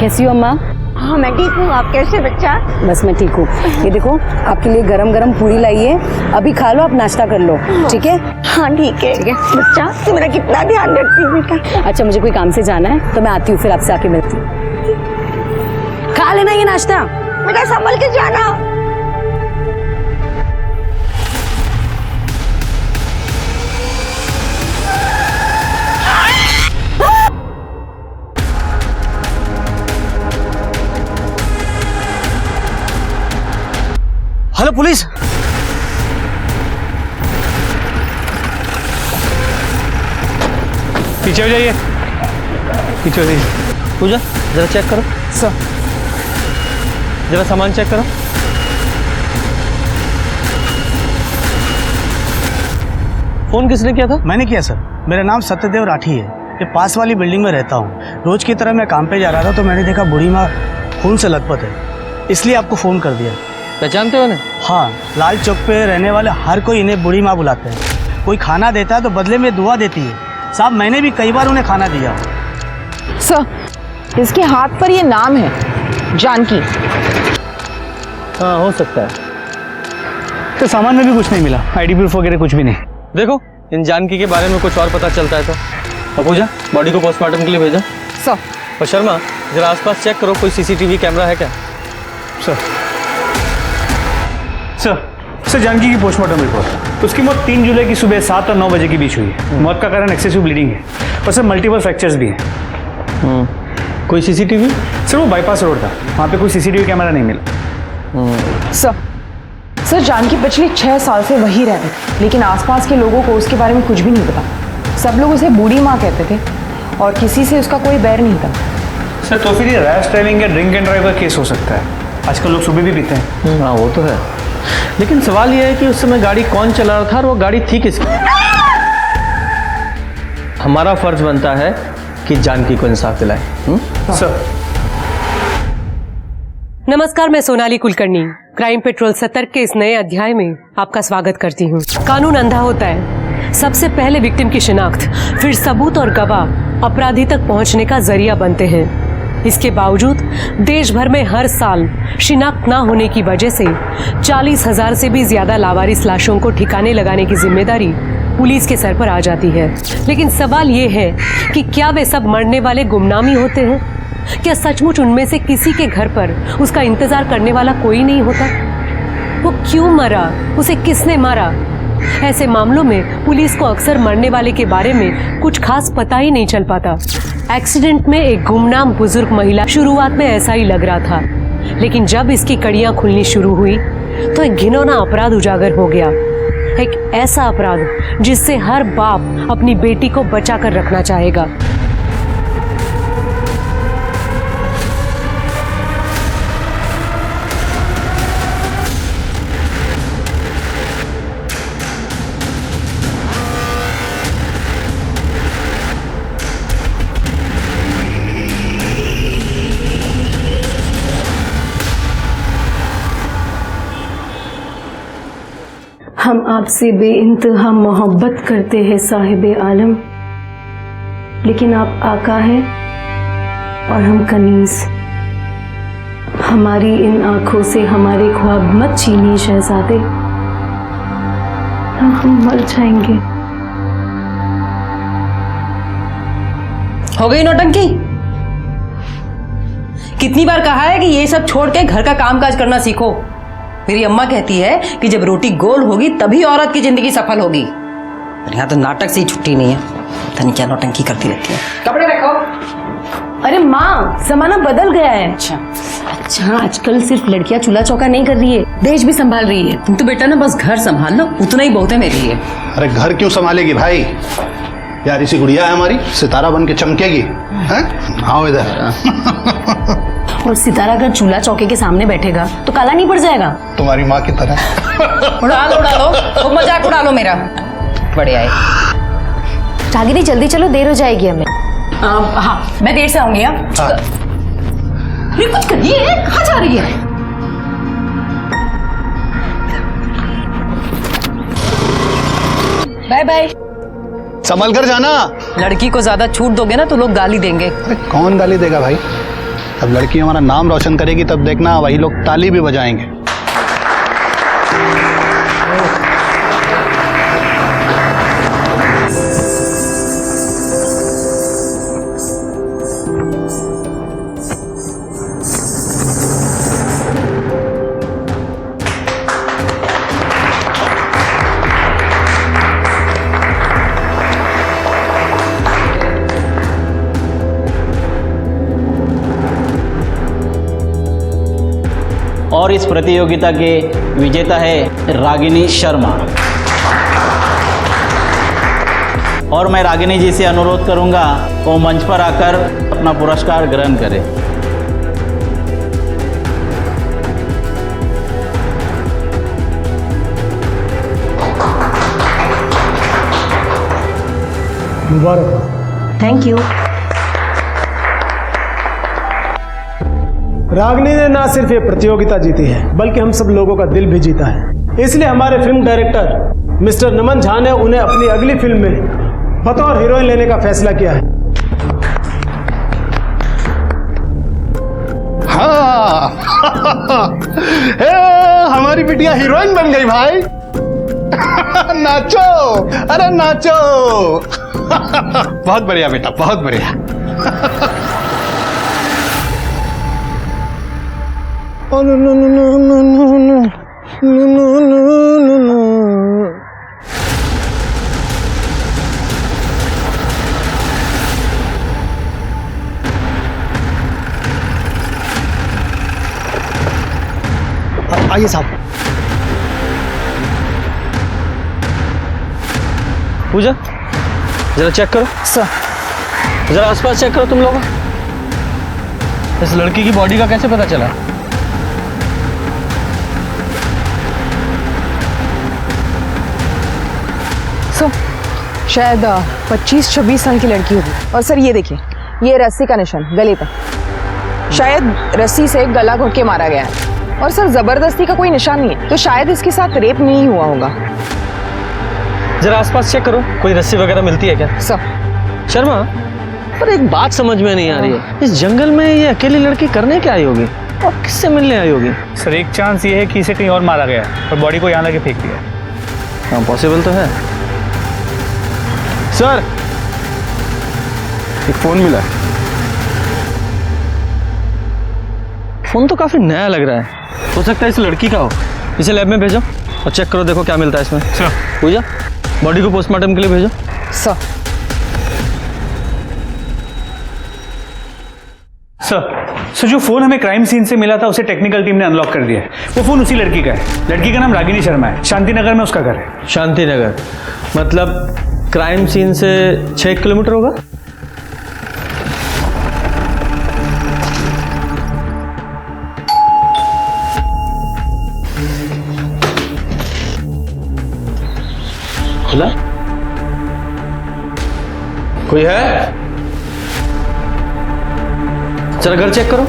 कैसी हो अम्मा? हाँ मैं ठीक हूँ, आप कैसे बच्चा? बस मैं ठीक हूँ। ये देखो आपके लिए गरम गरम पूरी लाई है, अभी खा लो, आप नाश्ता कर लो, ठीक है? हाँ ठीक है। ठीक है बच्चा तू मेरा कितना ध्यान रखती है बेटा। अच्छा मुझे कोई काम से जाना है तो मैं आती हूँ, फिर आपसे आके मिलती हूँ। खा लेना ये नाश्ता। बेटा संभल के जाना। Hello police. पीछे हो जाइए, पीछे हो जाइए। पूजा जरा चेक करो सर, जरा सामान चेक करो। फोन किसने किया था? मैंने किया सर। मेरा नाम सत्यदेव राठी है, ये पास वाली बिल्डिंग में रहता हूँ। रोज की तरह मैं काम पे जा रहा था तो मैंने देखा बूढ़ी माँ खून से लथपथ है, इसलिए आपको फोन कर दिया। पहचानते हो उन्हें? हाँ, लाल चौक पे रहने वाले हर कोई इन्हें बूढ़ी माँ बुलाते हैं। कोई खाना देता है तो बदले में दुआ देती है। साहब मैंने भी कई बार उन्हें खाना दिया। सर, इसके हाथ पर ये नाम है जानकी। हाँ हो सकता है। तो सामान में भी कुछ नहीं मिला, आईडी प्रूफ वगैरह कुछ भी नहीं। देखो इन जानकी के बारे में कुछ और पता चलता है तो। और पूजा बॉडी को पोस्टमार्टम के लिए भेजा। सर, और शर्मा जरा आसपास चेक करो, कोई सीसीटीवी कैमरा है क्या? सर जानकी की पोस्टमार्टम रिपोर्ट, उसकी मौत 3 जुलाई की सुबह 7 और 9 बजे के बीच हुई है। मौत का कारण एक्सेसिव ब्लीडिंग है और सर मल्टीपल फ्रैक्चर्स भी हैं। कोई सीसीटीवी? सर वो बाईपास रोड था, वहाँ पे कोई सीसीटीवी कैमरा नहीं मिला। सर जानकी पिछले 6 साल से वही रह रही, लेकिन आसपास के लोगों को उसके बारे में कुछ भी नहीं पता। सब लोग उसे बूढ़ी माँ कहते थे और किसी से उसका कोई बैर नहीं था। सर तो फिर ये रैश ड्राइविंग या ड्रिंक एंड ड्राइव का केस हो सकता है। आजकल लोग सुबह भी पीते हैं। हाँ वो तो है, लेकिन सवाल यह है कि उस समय गाड़ी कौन चला रहा था और वो गाड़ी थी किसकी? हमारा फर्ज बनता है कि जानकी को इंसाफ दिलाएं। सर नमस्कार, मैं सोनाली कुलकर्णी क्राइम पेट्रोल सतर्क के इस नए अध्याय में आपका स्वागत करती हूँ। कानून अंधा होता है, सबसे पहले विक्टिम की शिनाख्त, फिर सबूत और गवाह अपराधी तक पहुँचने का जरिया बनते हैं। इसके बावजूद देश भर में हर साल शिनाख्त न होने की वजह से 40,000 से भी ज्यादा लावारिस लाशों को ठिकाने लगाने की जिम्मेदारी पुलिस के सर पर आ जाती है। लेकिन सवाल ये है कि क्या वे सब मरने वाले गुमनामी होते हैं? क्या सचमुच उनमें से किसी के घर पर उसका इंतजार करने वाला कोई नहीं होता? वो क्यों मरा, उसे किसने मारा? ऐसे मामलों में पुलिस को अक्सर मरने वाले के बारे में कुछ खास पता ही नहीं चल पाता। एक्सीडेंट में एक गुमनाम बुजुर्ग महिला शुरुआत में ऐसा ही लग रहा था, लेकिन जब इसकी कड़ियां खुलनी शुरू हुई तो एक घिनौना अपराध उजागर हो गया। एक ऐसा अपराध जिससे हर बाप अपनी बेटी को बचा कर रखना चाहेगा। हम आपसे बेइंतहा मोहब्बत करते हैं साहिबे आलम, लेकिन आप आका हैं और हम कनीज। हमारी इन आंखों से हमारे ख्वाब मत छीनिए शहजादे, हम मर जाएंगे। हो गई नौटंकी? कितनी बार कहा है कि ये सब छोड़ के घर का कामकाज करना सीखो। मेरी अम्मा कहती है कि जब रोटी गोल होगी तभी औरत की जिंदगी सफल होगी। यहाँ तो नाटक से ही छुट्टी नहीं है, पता नहीं क्या नौटंकी करती रहती है। कपड़े रखो। अरे माँ, जमाना बदल गया है। अच्छा आजकल सिर्फ लड़कियां चूल्हा चौका नहीं कर रही है, देश भी संभाल रही है। तुम तो बेटा ना बस घर संभाल लो, उतना ही बहुत है मेरे लिए। अरे घर क्यों संभालेगी भाई, यार इसी गुड़िया है हमारी, सितारा बन के चमकेगी। हैं? आओ इधर। और सितारा अगर चूल्हा चौके के सामने बैठेगा तो काला नहीं पड़ जाएगा? तुम्हारी माँ की तरह। उड़ा लो, खूब मजाक उड़ा लो मेरा। बढ़िया है। जागीरी जल्दी चलो, देर हो जाएगी हमें। हाँ मैं देर से आऊंगी। कुछ करिए, कहाँ जा रही है? Bye bye. संभल कर जाना। लड़की को ज्यादा छूट दोगे ना तो लोग गाली देंगे। अरे कौन गाली देगा भाई, अब लड़की हमारा नाम रोशन करेगी तब देखना वही लोग ताली भी बजाएंगे। और इस प्रतियोगिता के विजेता है रागिनी शर्मा। और मैं रागिनी जी से अनुरोध करूंगा वो मंच पर आकर अपना पुरस्कार ग्रहण करें। मुबारक। Thank you. रागिनी ने ना सिर्फ ये प्रतियोगिता जीती है बल्कि हम सब लोगों का दिल भी जीता है। इसलिए हमारे फिल्म डायरेक्टर मिस्टर नमन झा ने उन्हें अपनी अगली फिल्म में बतौर हीरोइन लेने का फैसला किया है। हाँ हमारी बिटिया हीरोइन बन गई भाई। नाचो, अरे नाचो। बहुत बढ़िया बेटा, बहुत बढ़िया। आइए साहब। पूजा जरा चेक करो। सर जरा आसपास चेक करो तुम लोग। इस लड़की की बॉडी का कैसे पता चला? शायद 25-26 साल की लड़की होगी। और सर ये देखिए, ये रस्सी का निशान गले पर, शायद रस्सी से गला घोट के मारा गया है। और सर जबरदस्ती का कोई निशान नहीं है, तो शायद इसके साथ रेप नहीं हुआ होगा। जरा आसपास चेक करो, कोई रस्सी वगैरह मिलती है क्या? सर शर्मा, पर एक बात समझ में नहीं आ रही है, इस जंगल में ये अकेली लड़की करने क्या आई होगी और किससे मिलने आई होगी? सर एक चांस ये है कि इसे कहीं और मारा गया है और बॉडी को यहाँ लाके फेंक दिया। हाँ पॉसिबल तो है। सर एक फोन मिला। फोन तो काफी नया लग रहा है, हो सकता है इस लड़की का हो। इसे लैब में भेजो और चेक करो, देखो क्या मिलता है इसमें। सर पूजा बॉडी को पोस्टमार्टम के लिए भेजो। सर सर जो फोन हमें क्राइम सीन से मिला था उसे टेक्निकल टीम ने अनलॉक कर दिया है। वो फोन उसी लड़की का है। लड़की का नाम रागिनी शर्मा है, शांति नगर में उसका घर है। शांति नगर मतलब क्राइम सीन से 6 किलोमीटर होगा। खुला? कोई है? चलो घर चेक करो।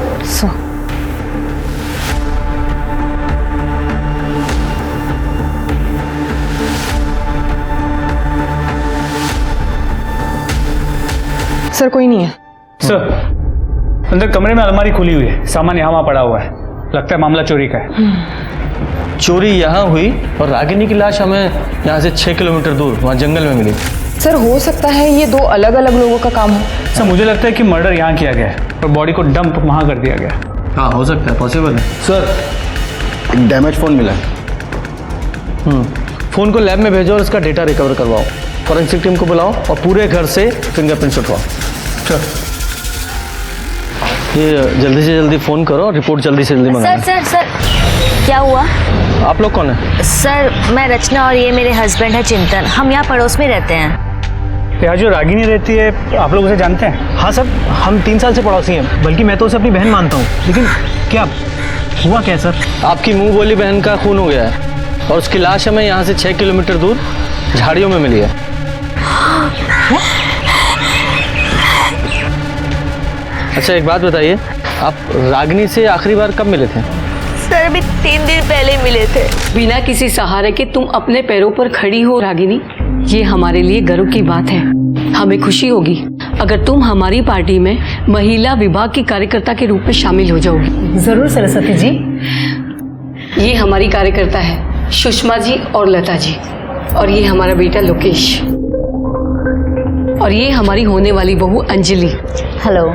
सर कोई नहीं है। सर अंदर कमरे में अलमारी खुली हुई है, सामान यहाँ वहाँ पड़ा हुआ है। लगता है मामला चोरी का है। चोरी यहाँ हुई और रागिनी की लाश हमें यहाँ से 6 किलोमीटर दूर वहाँ जंगल में मिली। सर हो सकता है ये 2 अलग अलग लोगों का काम हो। सर मुझे लगता है कि मर्डर यहाँ किया गया है और बॉडी को डंप वहाँ कर दिया गया। हाँ हो सकता है, पॉसिबल है। सर एक डैमेज फोन मिला है। फोन को लैब में भेजो और इसका डेटा रिकवर करवाओ। फॉरेंसिक टीम को बुलाओ और पूरे घर से फिंगरप्रिंट्स उठवाओ। सर ये जल्दी से जल्दी फोन करो और रिपोर्ट जल्दी से जल्दी मंगाओ। सर क्या हुआ? आप लोग कौन है? सर मैं रचना और ये मेरे हस्बैंड है चिंतन। हम यहाँ पड़ोस में रहते हैं। यहाँ जो रागिनी रहती है आप लोग उसे जानते हैं? हाँ सर, हम 3 साल से पड़ोसी हैं, बल्कि मैं तो उसे अपनी बहन मानता हूँ। लेकिन क्या हुआ क्या सर? आपकी मुंह बोली बहन का खून हो गया है और उसकी लाश हमें यहाँ से 6 किलोमीटर दूर झाड़ियों में मिली है। अच्छा एक बात बताइए, आप रागिनी से आखिरी बार कब मिले थे? सर अभी 3 दिन पहले मिले थे। बिना किसी सहारे के तुम अपने पैरों पर खड़ी हो रागिनी, ये हमारे लिए गर्व की बात है। हमें खुशी होगी अगर तुम हमारी पार्टी में महिला विभाग की कार्यकर्ता के रूप में शामिल हो जाओगी। जरूर सरस्वती जी। ये हमारी कार्यकर्ता है सुषमा जी और लता जी, और ये हमारा बेटा लोकेश, और ये हमारी होने वाली बहू अंजलि। हेलो।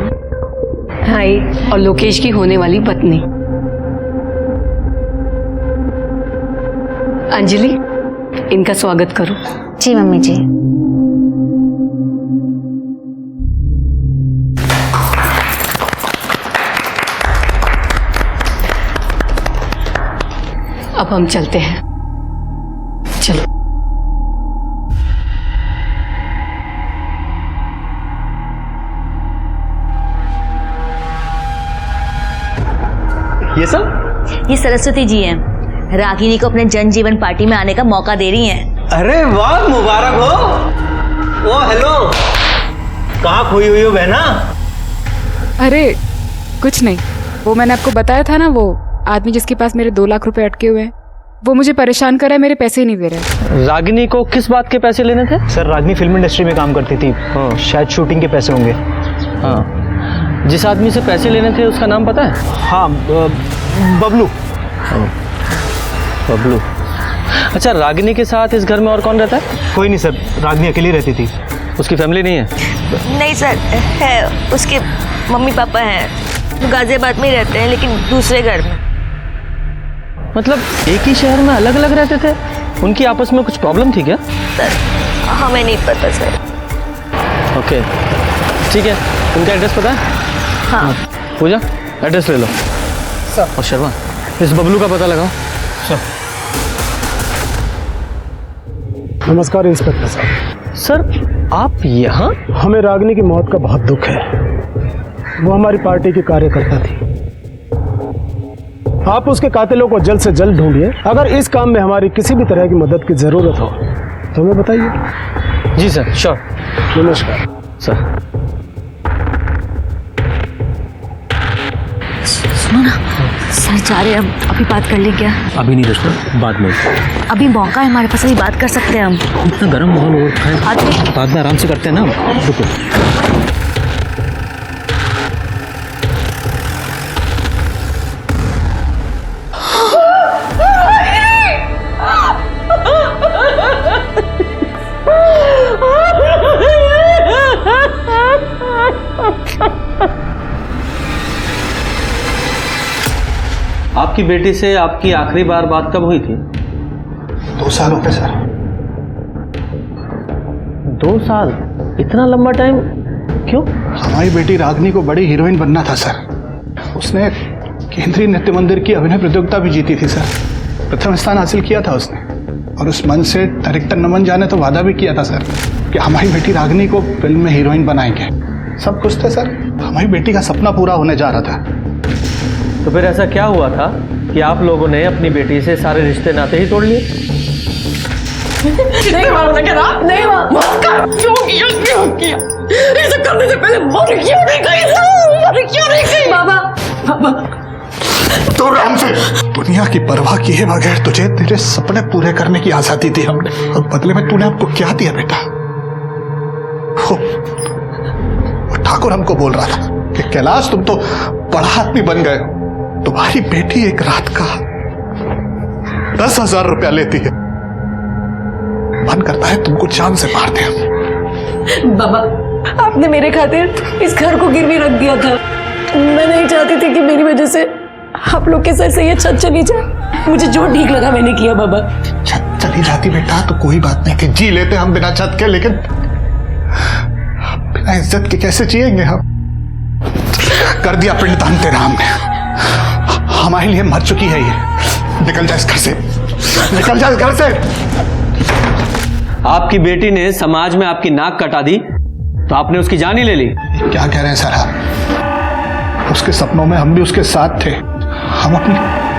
हाय। और लोकेश की होने वाली पत्नी अंजलि। इनका स्वागत करो। जी मम्मी जी। अब हम चलते हैं। चलो। ये सब? ये सरस्वती जी हैं। रागिनी को अपने जन जीवन पार्टी में आने का मौका दे रही हैं। अरे वाह, मुबारक हो। ओ हेलो, कहाँ खोई हुई हो बहना? अरे कुछ नहीं, वो मैंने आपको बताया था ना, वो आदमी जिसके पास मेरे 2 लाख रुपए अटके हुए हैं, वो मुझे परेशान कर रहा है, मेरे पैसे ही नहीं दे रहे। रागिनी को किस बात के पैसे लेने थे? सर, रागिनी फिल्म इंडस्ट्री में काम करती थी। हाँ, शायद शूटिंग के पैसे होंगे। हाँ, जिस आदमी से पैसे लेने थे उसका नाम पता है? हाँ, बबलू। बबलू। अच्छा, रागिनी के साथ इस घर में और कौन रहता है? कोई नहीं सर, रागिनी अकेली रहती थी। उसकी फैमिली नहीं है? नहीं सर, है। उसके मम्मी पापा हैं, वो गाजियाबाद में ही रहते हैं, लेकिन दूसरे घर में। मतलब एक ही शहर में अलग अलग रहते थे? उनकी आपस में कुछ प्रॉब्लम थी क्या? सर हमें नहीं पता सर। ओके, ठीक है। उनका एड्रेस पता है? हाँ। पूजा, एड्रेस ले लो। सर। और शर्मा, इस बबलू का पता लगाओ। सर। नमस्कार इंस्पेक्टर साहब। सर, आप यहाँ? हमें रागिनी की मौत का बहुत दुख है। वो हमारी पार्टी की कार्यकर्ता थी। आप उसके कातिलों को जल्द से जल्द ढूंढिए। अगर इस काम में हमारी किसी भी तरह की मदद की जरूरत हो तो हमें बताइए। जी सर, श्योर। नमस्कार सर। सुनो ना, सर जा रहे हैं हम, अभी बात कर लें क्या? अभी नहीं दोस्तों, बाद में। अभी मौका है हमारे पास, अभी बात कर सकते हैं हम। इतना गर्म माहौल हो रखा है, बाद में आराम से करते हैं ना। रुको। आपकी बेटी से आपकी आखिरी बार बात कब हुई थी? 2 साल हो गए सर। 2 साल? इतना लंबा टाइम क्यों? हमारी बेटी रागिनी को बड़ी हीरोइन बनना था सर। उसने केंद्रीय नृत्य मंदिर की अभिनय प्रतियोगिता भी जीती थी सर। प्रथम स्थान हासिल किया था उसने, और उस मंच से डायरेक्टर नमन झा ने तो वादा भी किया था सर कि हमारी बेटी रागिनी को फिल्म में हीरोइन बनाएंगे। सब कुछ थे सर, हमारी बेटी का सपना पूरा होने जा रहा था। तो फिर ऐसा क्या हुआ था कि आप लोगों ने अपनी बेटी से सारे रिश्ते नाते ही तोड़ लिए? नहीं मारना क्या था? नहीं मत कर। क्यों किया? ये सब करने से पहले मर क्यों नहीं गई? बाबा तो राम से दुनिया की परवाह किए बगैर तुझे तेरे सपने पूरे करने की आजादी दी हमने, और बदले में तूने हमको क्या दिया बेटा? वो ठाकुर हमको बोल रहा था कि कैलाश तुम तो बड़ा आदमी बन गए, तुम्हारी बेटी एक रात का 10,000 रुपया लेती है। मन करता है तुमको जान से मार दे। बाबा, आपने मेरे खातिर इस घर को गिरवी रख दिया था। मैं नहीं चाहती थी कि मेरी वजह से आप लोग के सर से ये छत चली जाए। मुझे जो ठीक लगा मैंने किया बाबा। छत चली जाती बेटा तो कोई बात नहीं थी, जी लेते हम बिना छत के, लेकिन बिना इज्जत के कैसे जिएंगे हम? कर दिया पिंडदान तेरा हमने, हमारे लिए मर चुकी है ये। निकल जा इस घर से, निकल जा इस घर से। आपकी बेटी ने समाज में आपकी नाक कटा दी तो आपने उसकी जान ही ले ली। क्या कह रहे हैं सर आप? उसके सपनों में हम भी उसके साथ थे। हम अपनी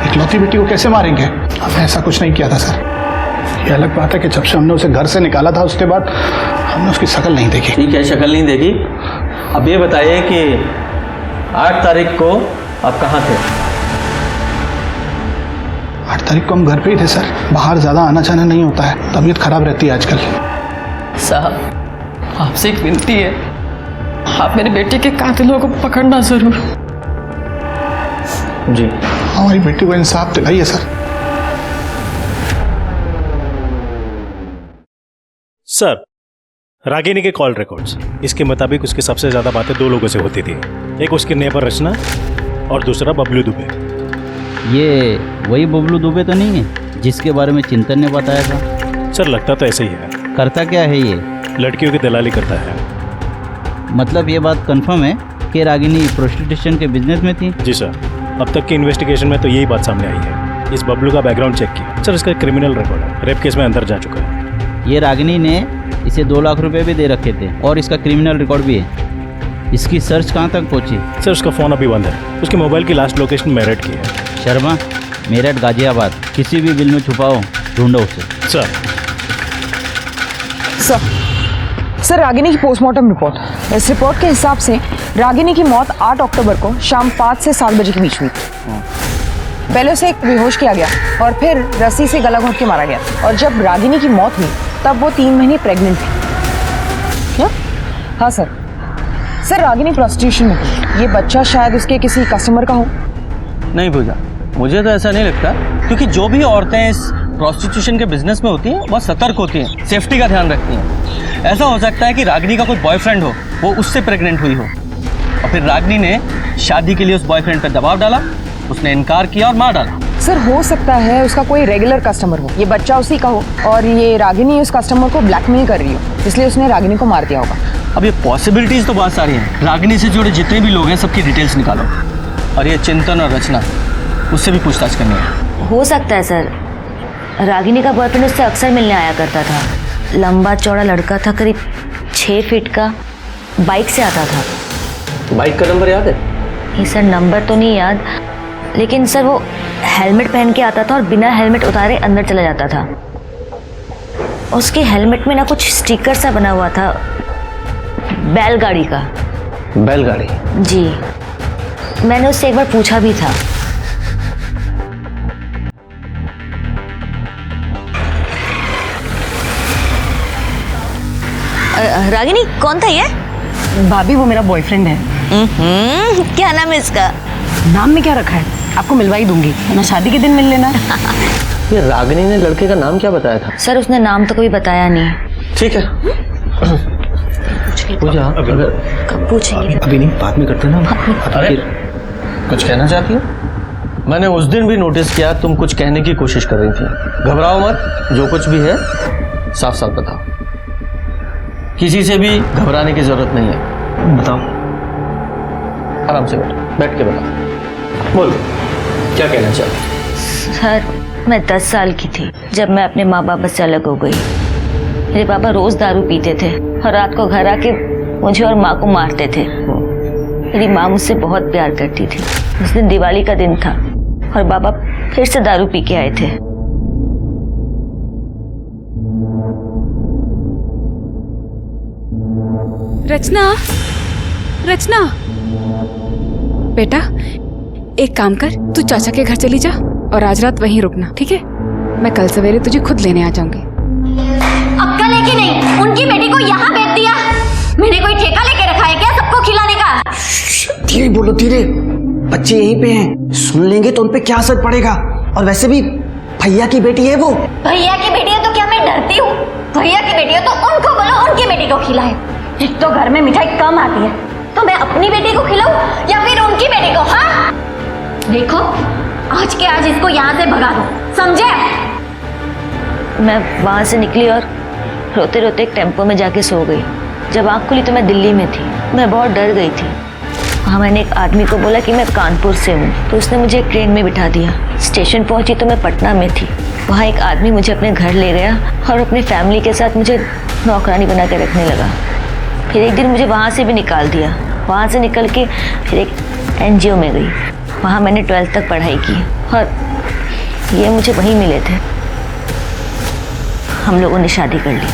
इकलौती बेटी को कैसे मारेंगे? हमने ऐसा कुछ नहीं किया था सर। ये अलग बात है कि जब से हमने उसे घर से निकाला था उसके बाद हमने उसकी शक्ल नहीं देखी। ठीक है, शक्ल नहीं देखी। अब ये बताइए कि 8 तारीख को आप कहाँ थे? 8 तारीख को हम घर पे ही थे सर। बाहर ज्यादा आना जाना नहीं होता है, तबीयत खराब रहती है आजकल। साहब, आपसे एक विनती है, आप मेरे बेटे के कातिलों को पकड़ना जरूर। जी हमारी बेटी को इंसाफ दिलाइए सर। सर, रागिनी के कॉल रिकॉर्ड्स, इसके मुताबिक उसकी सबसे ज्यादा बातें 2 लोगों से होती थी। एक उसके नेबर रचना और दूसरा बबलू दुबे। ये वही बबलू दुबे तो नहीं है जिसके बारे में चिंतन ने बताया था? सर लगता तो ऐसा ही है। करता क्या है ये? लड़कियों की दलाली करता है। मतलब ये बात कंफर्म है कि रागिनी प्रोस्टिट्यूशन के बिजनेस में थी? जी सर, अब तक की इन्वेस्टिगेशन में तो यही बात सामने आई है। इस बबलू का बैकग्राउंड चेक किया सर, इसका क्रिमिनल रिकॉर्ड है, रेप केस में अंदर जा चुका है। ये रागिनी ने इसे 2 लाख रुपए भी दे रखे थे और इसका क्रिमिनल रिकॉर्ड भी है। इसकी सर्च कहाँ तक पहुँची? सर उसका फ़ोन अभी बंद है। उसके मोबाइल की लास्ट लोकेशन मेरठ की है। शर्मा, मेरठ गाजियाबाद, किसी भी बिल में छुपाओ, ढूंढो उसे। सर रागिनी की पोस्टमार्टम रिपोर्ट। इस रिपोर्ट के हिसाब से रागिनी की मौत 8 अक्टूबर को शाम 5 से 7 बजे के बीच हुई। पहले उसे एक बेहोश किया गया और फिर रस्सी से गला घोंट के मारा गया। और जब रागिनी की मौत हुई तब वो 3 महीने प्रेग्नेंट थी। क्या? हाँ सर। सर रागिनी प्रोस्टिट्यूशन में थी। ये बच्चा शायद उसके किसी कस्टमर का हो। नहीं पूजा, मुझे तो ऐसा नहीं लगता, क्योंकि जो भी औरतें इस प्रोस्टिट्यूशन के बिजनेस में होती हैं वह सतर्क होती हैं, सेफ्टी का ध्यान रखती हैं। ऐसा हो सकता है कि रागिनी का कोई बॉयफ्रेंड हो, वो उससे प्रेग्नेंट हुई हो और फिर रागिनी ने शादी के लिए उस बॉयफ्रेंड पर दबाव डाला, उसने इनकार किया और मार डाला। सर हो सकता है उसका कोई रेगुलर कस्टमर हो, ये बच्चा उसी का हो और ये रागिनी उस कस्टमर को ब्लैकमेल कर रही हो, इसलिए उसने रागिनी को मार दिया होगा। अब ये पॉसिबिलिटीज तो बहुत सारी हैं। रागिनी से जुड़े जितने भी लोग हैं सबकी डिटेल्स निकालो और ये चिंतन और रचना, उससे भी पूछताछ करनी है। हो सकता है सर, रागिनी का बॉयफ्रेंड उससे अक्सर मिलने आया करता था। लंबा चौड़ा लड़का था, करीब 6 फीट का, बाइक से आता था। बाइक का नंबर याद है? नहीं सर, नंबर तो नहीं याद, लेकिन सर वो हेलमेट पहन के आता था और बिना हेलमेट उतारे अंदर चला जाता था। उसके हेलमेट में ना कुछ स्टिकर सा बना हुआ था, बैलगाड़ी का। बैलगाड़ी? जी, मैंने उससे एक बार पूछा भी था। रागिनी कौन था ये? भाभी वो मेरा बॉयफ्रेंड है। क्या नाम है इसका? नाम में क्या रखा है आपको मिलवा ही दूंगी, ना शादी के दिन मिल लेना। ये रागिनी ने लड़के का नाम क्या बताया था? सर उसने नाम तो कभी बताया नहीं। ठीक है, पूजा अगर कब पूछेंगे? अभी नहीं, बाद में करते ना। अरे कुछ कहना चाहती हो? मैंने उस दिन भी नोटिस किया तुम कुछ कहने की कोशिश कर रही थी। घबराओ मत, जो कुछ भी है साफ साफ बताओ। किसी से भी घबराने की जरूरत नहीं है। बताओ, आराम से बैठ के बताओ। बोलो, क्या कहना चाहती? सर मैं 10 साल की थी जब मैं अपने माँ बाप से अलग हो गई। मेरे पापा रोज दारू पीते थे और रात को घर आके मुझे और माँ को मारते थे। मेरी माँ मुझसे बहुत प्यार करती थी। उस दिन दिवाली का दिन था और पापा फिर से दारू पी के आए थे। रचना, रचना बेटा, एक काम कर, तू चाचा के घर चली जा और आज रात वहीं रुकना, ठीक है? मैं कल सवेरे तुझे खुद लेने आ जाऊंगी। अक्का लेके नहीं, उनकी बेटी को यहाँ भेज दिया। मैंने कोई ठेका लेके रखा है क्या सबको खिलाने का? धीरे बोलो, धीरे, बच्चे यहीं पे हैं, सुन लेंगे तो उनपे क्या असर पड़ेगा। और वैसे भी भैया की बेटी है वो। भैया की बेटी है तो क्या मैं डरती हूँ? भैया की बेटी है तो उनको बोलो उनकी बेटी को खिलाए। एक तो घर में मिठाई कम आती है, तो मैं अपनी बेटी को खिलाऊं या फिर उनकी बेटी को? हाँ देखो, आज के आज इसको यहाँ से भगा दो, समझे? मैं वहां से निकली और रोते रोते एक टेम्पो में जाके सो गई। जब आँख खुली तो मैं दिल्ली में थी। मैं बहुत डर गई थी। वहाँ मैंने एक आदमी को बोला कि मैं कानपुर से हूँ, तो उसने मुझे एक ट्रेन में बिठा दिया। स्टेशन पहुँची तो मैं पटना में थी। वहाँ एक आदमी मुझे अपने घर ले गया और अपनी फैमिली के साथ मुझे नौकरानी बना के रखने लगा। फिर एक दिन मुझे वहाँ से भी निकाल दिया। वहाँ से निकल के फिर एक NGO में गई। वहाँ मैंने 12th तक पढ़ाई की और ये मुझे वहीं मिले थे। हम लोगों ने शादी कर ली।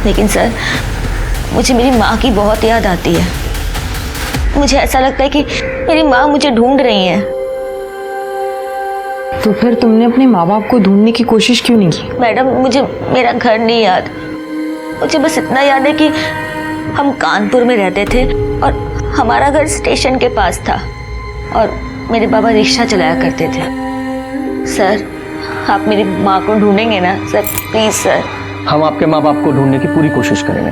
लेकिन सर, मुझे मेरी माँ की बहुत याद आती है। मुझे ऐसा लगता है कि मेरी माँ मुझे ढूंढ रही है। तो फिर तुमने अपने माँ बाप को ढूंढने की कोशिश क्यों नहीं की? मैडम, मुझे मेरा घर नहीं याद। मुझे बस इतना याद है कि हम कानपुर में रहते थे और हमारा घर स्टेशन के पास था और मेरे बाबा रिक्शा चलाया करते थे। सर, आप मेरी माँ को ढूंढेंगे ना सर? Please sir. हम आपके माँ बाप को ढूंढने की पूरी कोशिश करेंगे।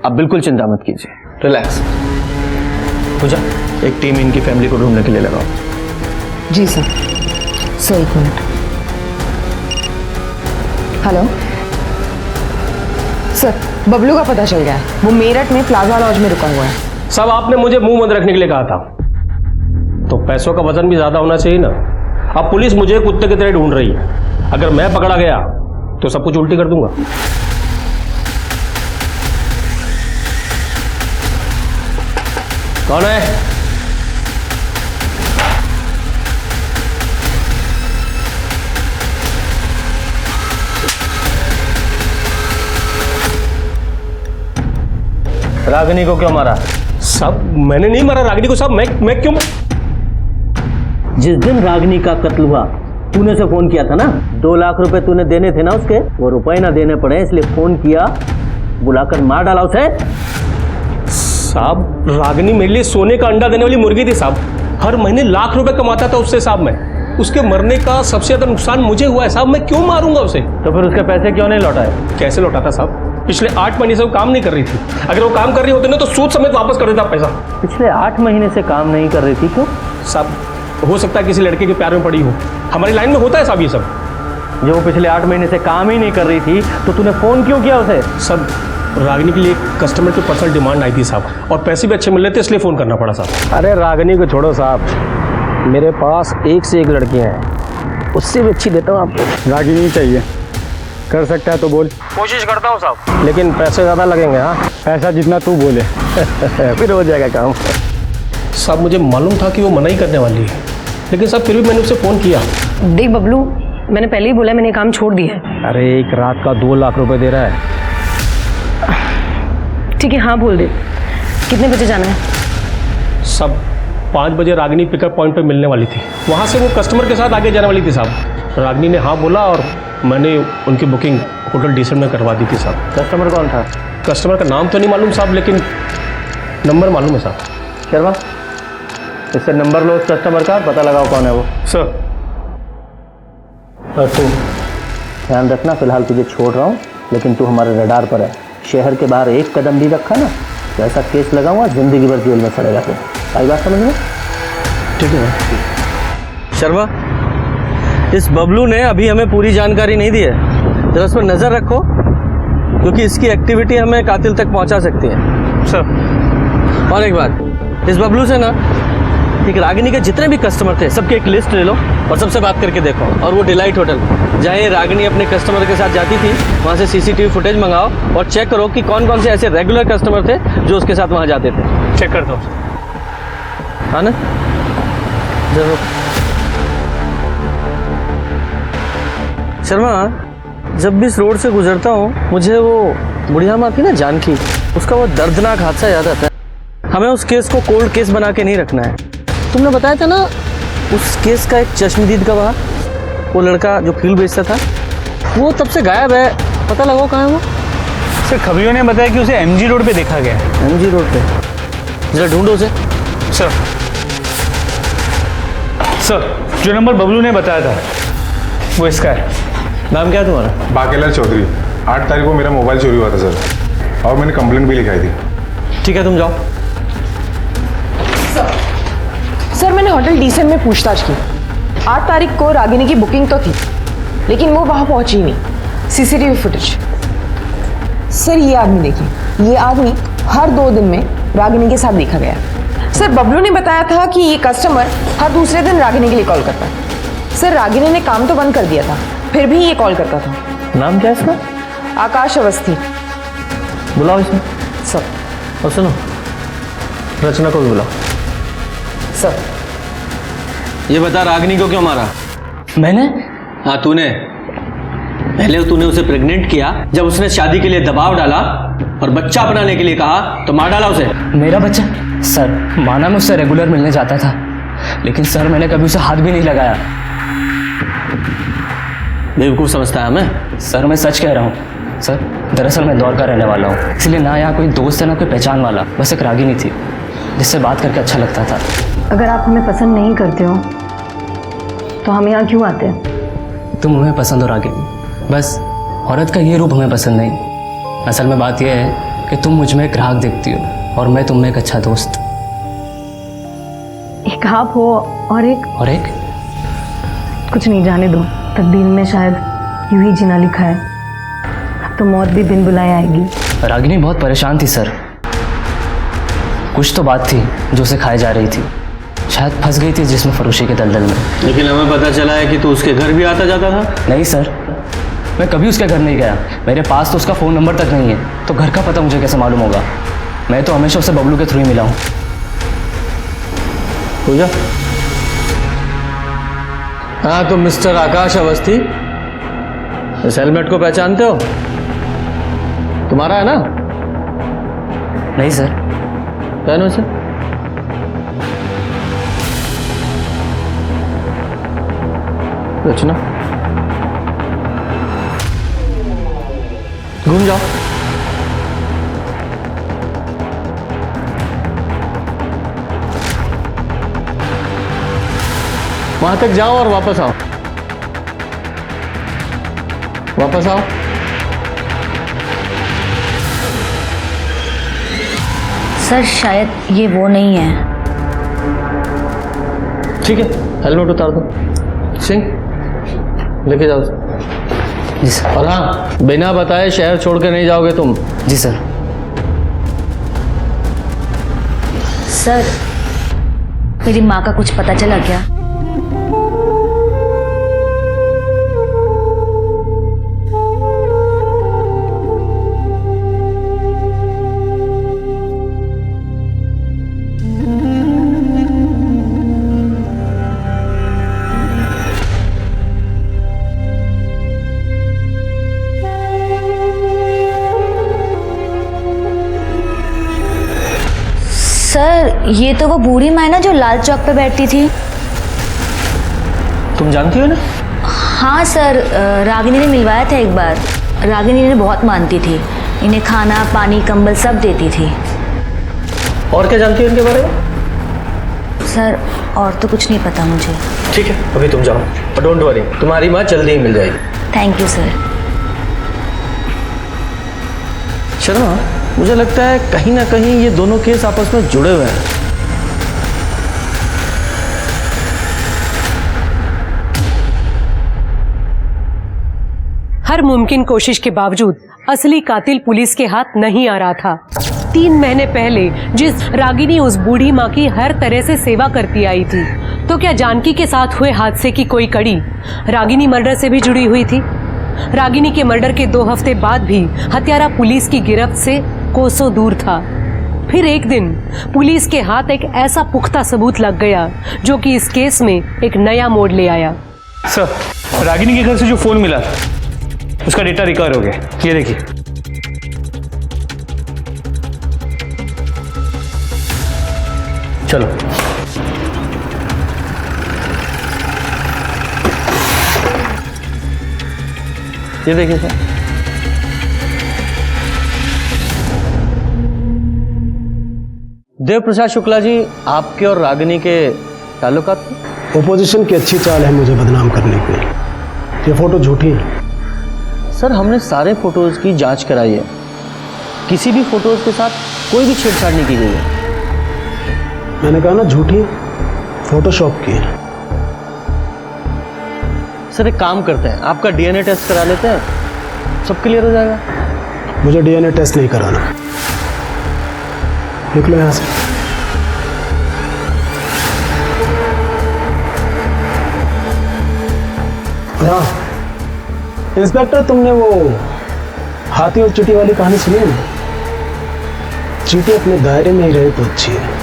आप बिल्कुल चिंता मत कीजिए, रिलैक्स। पूजा, एक टीम इनकी फैमिली को ढूंढने के लिए लगाओ। जी सर। सर एक मिनट। हेलो सर, बबलू का पता चल गया है। वो मेरठ में प्लाजा लॉज में रुका हुआ है। सब आपने मुझे मुंह बंद रखने के लिए कहा था, तो पैसों का वजन भी ज्यादा होना चाहिए ना। अब पुलिस मुझे कुत्ते की तरह ढूंढ रही है। अगर मैं पकड़ा गया तो सब कुछ उल्टी कर दूंगा। कौन है? रागिनी को क्यों मारा? सब मैंने नहीं मारा रागिनी को। सब मैं क्यों? जिस दिन रागिनी का कत्ल हुआ तूने से फोन किया था ना, 2 लाख रुपए तूने देने थे ना उसके, वो रुपए ना देने पड़े इसलिए फोन किया, बुलाकर मार डाला उसे। साहब, रागिनी मेरे लिए सोने का अंडा देने वाली मुर्गी थी साहब। हर महीने लाख रुपए कमाता था उससे साहब मैं। उसके मरने का सबसे ज्यादा नुकसान मुझे हुआ है साहब। मैं क्यों मारूंगा उसे? तो फिर उसके पैसे क्यों नहीं लौटाए? कैसे लौटाता साहब? पिछले 8 महीने से वो काम नहीं कर रही थी। अगर वो काम कर रही होती ना तो सूद समेत वापस कर देता पैसा। पिछले 8 महीने से काम नहीं कर रही थी क्यों? साहब, हो सकता है किसी लड़के के प्यार में पड़ी हो। हमारी लाइन में होता है साहब ये सब। जो वो पिछले 8 महीने से काम ही नहीं कर रही थी तो तूने फोन क्यों किया उसे? सब रागिनी के लिए कस्टमर की पर्सनल डिमांड आई थी साहब, और पैसे भी अच्छे मिल रहे थे इसलिए फोन करना पड़ा साहब। अरे रागिनी को छोड़ो साहब, मेरे पास एक से एक लड़कियां हैं, उससे भी अच्छी देता हूँ आपको। रागिनी चाहिए, कर सकता है तो बोल। कोशिश करता हूँ साहब, लेकिन पैसे ज़्यादा लगेंगे। हाँ, पैसा जितना तू बोले फिर हो जाएगा काम। साहब, मुझे मालूम था कि वो मना ही करने वाली है, लेकिन साहब फिर भी मैंने उससे फ़ोन किया। देख बबलू, मैंने पहले ही बोला मैंने काम छोड़ दिया है। अरे एक रात का 2 लाख रुपए दे रहा है। ठीक है, हाँ बोल दे। कितने बजे जाना है? सब 5 बजे रागिनी पिकअप पॉइंट पे मिलने वाली थी। वहाँ से वो कस्टमर के साथ आगे जाने वाली थी साहब। रागिनी ने हाँ बोला और मैंने उनकी बुकिंग होटल डीसेंट में करवा दी थी साहब। कस्टमर कौन था? कस्टमर का नाम तो नहीं मालूम साहब, लेकिन नंबर मालूम है साहब। शर्मा, इससे नंबर लो उस कस्टमर का, पता लगाओ कौन है वो। सर। तू ध्यान रखना, फिलहाल तुझे छोड़ रहा हूँ, लेकिन तू हमारे रडार पर है। शहर के बाहर एक कदम भी रखा ना तो ऐसा केस लगाऊंगा, जिंदगी भर जेल में सड़ेगा तू। आई बात समझ में? ठीक है शर्मा, इस बबलू ने अभी हमें पूरी जानकारी नहीं दी है, जरा उस पर नज़र रखो, क्योंकि इसकी एक्टिविटी हमें कातिल तक पहुंचा सकती है। सर। और एक बात, इस बबलू से ना एक रागिनी के जितने भी कस्टमर थे सबकी एक लिस्ट ले लो और सबसे बात करके देखो। और वो डिलाइट होटल जहाँ ये रागिनी अपने कस्टमर के साथ जाती थी वहाँ से CCTV फुटेज मंगाओ और चेक करो कि कौन कौन से ऐसे रेगुलर कस्टमर थे जो उसके साथ वहाँ जाते थे। चेक करता हूँ। हाँ ना, जरूर। शर्मा, जब भी इस रोड से गुजरता हूँ मुझे वो बुढ़िया माँ थी ना जानकी, उसका वो दर्दनाक हादसा याद आता है। हमें उस केस को कोल्ड केस बना के नहीं रखना है। तुमने बताया था ना उस केस का एक चश्मदीद गवाह, वो लड़का जो फील बेचता था, वो तब से गायब है। पता लगाओ कहाँ है वो? सर, खबरियों ने बताया कि उसे MG रोड पे देखा गया है। MG रोड पे? जरा ढूंढो उसे। सर, जो नंबर बबलू ने बताया था वो इसका है। नाम क्या है तुम्हारा? बाकेला चौधरी। 8 तारीख को मेरा मोबाइल चोरी हुआ था सर, और मैंने कंप्लेंट भी लिखाई थी। ठीक है, तुम जाओ। सर, मैंने होटल डीसेंट में पूछताछ की। 8 तारीख को रागिनी की बुकिंग तो थी, लेकिन वो वहां पहुंची ही नहीं। CCTV footage. सर, ये आदमी देखिए, ये आदमी हर 2 दिन में रागिनी के साथ देखा गया। सर, बबलू ने बताया था कि ये कस्टमर हर दूसरे दिन रागिनी के लिए कॉल करता है। सर, रागिनी ने काम तो बंद कर दिया था, फिर भी ये कॉल करता था। नाम क्या है इसका? आकाश अवस्थी। बुलाओ इसमें। सर। और सुनो, रचना को भी बुलाओ। सर। ये बता, रागिनी को क्यों मारा? मैंने? हाँ, तूने। पहले तूने उसे प्रेग्नेंट किया, जब उसने शादी के लिए दबाव डाला और बच्चा अपनाने के लिए कहा तो मार डाला उसे। मेरा बच्चा? सर, माना मैं उससे रेगुलर मिलने जाता था, लेकिन सर मैंने कभी उसे हाथ भी नहीं लगाया। बेवकूफ समझता है हमें? सर, मैं सच कह रहा हूँ। सर दरअसल मैं इंदौर का रहने वाला हूँ, इसलिए ना यहाँ कोई दोस्त है ना कोई पहचान वाला, बस एक रागिनी थी जिससे बात करके अच्छा लगता था। अगर आप हमें पसंद नहीं करते हो तो हम यहाँ क्यों आते हैं? तुम हमें पसंद हो रागिनी, बस औरत का ये रूप हमें पसंद नहीं। असल में बात यह है कि तुम मुझ में एक ग्राहक देखती हो और मैं तुम में एक अच्छा दोस्त। एक आप हो और एक कुछ नहीं, जाने दो। तकदीर में शायद यूं ही जीना लिखा है। अब तो मौत भी बिन बुलाए आएगी। रागिनी बहुत परेशान थी सर, कुछ तो बात थी जो उसे खाए जा रही थी, शायद फंस गई थी जिस्म फरोशी के दलदल में। लेकिन हमें पता चला है कि तू उसके घर भी आता जाता था। नहीं सर, मैं कभी उसके घर नहीं गया, मेरे पास तो उसका फ़ोन नंबर तक नहीं है, तो घर का पता मुझे कैसे मालूम होगा? मैं तो हमेशा उसे बबलू के थ्रू ही मिला हूँ। पूजा, हाँ तुम मिस्टर आकाश अवस्थी इस हेलमेट को पहचानते हो? तुम्हारा है ना? नहीं सर। पहनो इसे। रचना, घूम जाओ। वहां तक जाओ और वापस आओ। वापस आओ। सर शायद ये वो नहीं है। ठीक है, हेलमेट उतार दो। सिंह, लेके जाओ। जी सर। और हाँ, बिना बताए शहर छोड़ के नहीं जाओगे तुम। जी सर। सर मेरी माँ का कुछ पता चला क्या? सर ये तो वो बूढ़ी माँ है ना जो लाल चौक पे बैठती थी। तुम जानती हो ना? हाँ सर, रागिनी ने मिलवाया था एक बार। रागिनी ने बहुत मानती थी, इन्हें खाना पानी कंबल सब देती थी। और क्या जानती हो इनके बारे में? सर और तो कुछ नहीं पता मुझे। ठीक है, अभी तुम जाओ और डोंट वरी, तुम्हारी माँ जल्दी ही मिल जाएगी। Thank you sir. शर्मा, मुझे लगता है कहीं ना कहीं ये दोनों केस आपस में जुड़े हुए हैं। हर मुमकिन कोशिश के बावजूद असली कातिल पुलिस के हाथ नहीं आ रहा था। 3 महीने पहले जिस रागिनी उस बूढ़ी माँ की हर तरह से सेवा करती आई थी, तो क्या जानकी के साथ हुए हादसे की कोई कड़ी रागिनी मर्डर से भी जुड़ी हुई थी? रागिनी के मर्डर के 2 हफ्ते बाद भी हत्यारा पुलिस की गिरफ्त से कोसों दूर था। फिर एक दिन पुलिस के हाथ एक ऐसा पुख्ता सबूत लग गया जो कि इस केस में एक नया मोड़ ले आया। सर, रागिनी के घर से जो फोन मिला था उसका डेटा रिकवर हो गया। ये देखिए। चलो। ये देखिए सर। देव प्रसाद शुक्ला जी, आपके और रागिनी के ताल्लुकात? ओपोजिशन की अच्छी चाल है मुझे बदनाम करने की। ये फोटो झूठी है। सर हमने सारे फोटोज की जांच कराई है, किसी भी फोटोज के साथ कोई भी छेड़छाड़ नहीं की गई है। मैंने कहा ना झूठी, फोटोशॉप की है। सर एक काम करते हैं, आपका डीएनए टेस्ट करा लेते हैं, सब क्लियर हो जाएगा। मुझे डीएनए टेस्ट नहीं कराना। निकलो यहाँ से। हाँ इंस्पेक्टर, तुमने वो हाथी और चींटी वाली कहानी सुनी है ना? चींटी अपने दायरे में ही रहे तो अच्छी है।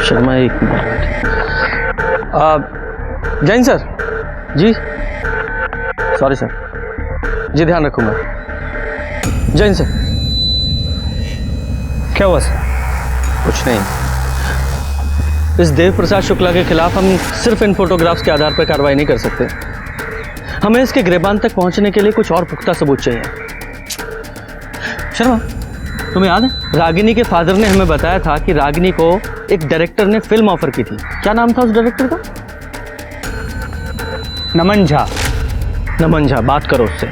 शर्मा एक मिनट। जैन सर जी, सॉरी सर जी, ध्यान रखूंगा। जैन सर, क्या हुआ सर? कुछ नहीं। इस देव प्रसाद शुक्ला के खिलाफ हम सिर्फ इन फोटोग्राफ्स के आधार पर कार्रवाई नहीं कर सकते। हमें इसके गिरबान तक पहुंचने के लिए कुछ और पुख्ता सबूत चाहिए। शर्मा, तुम्हें याद है रागिनी के फादर ने हमें बताया था कि रागिनी को एक डायरेक्टर ने फिल्म ऑफर की थी। क्या नाम था उस डायरेक्टर का? नमन झा। नमन झा, बात करो उससे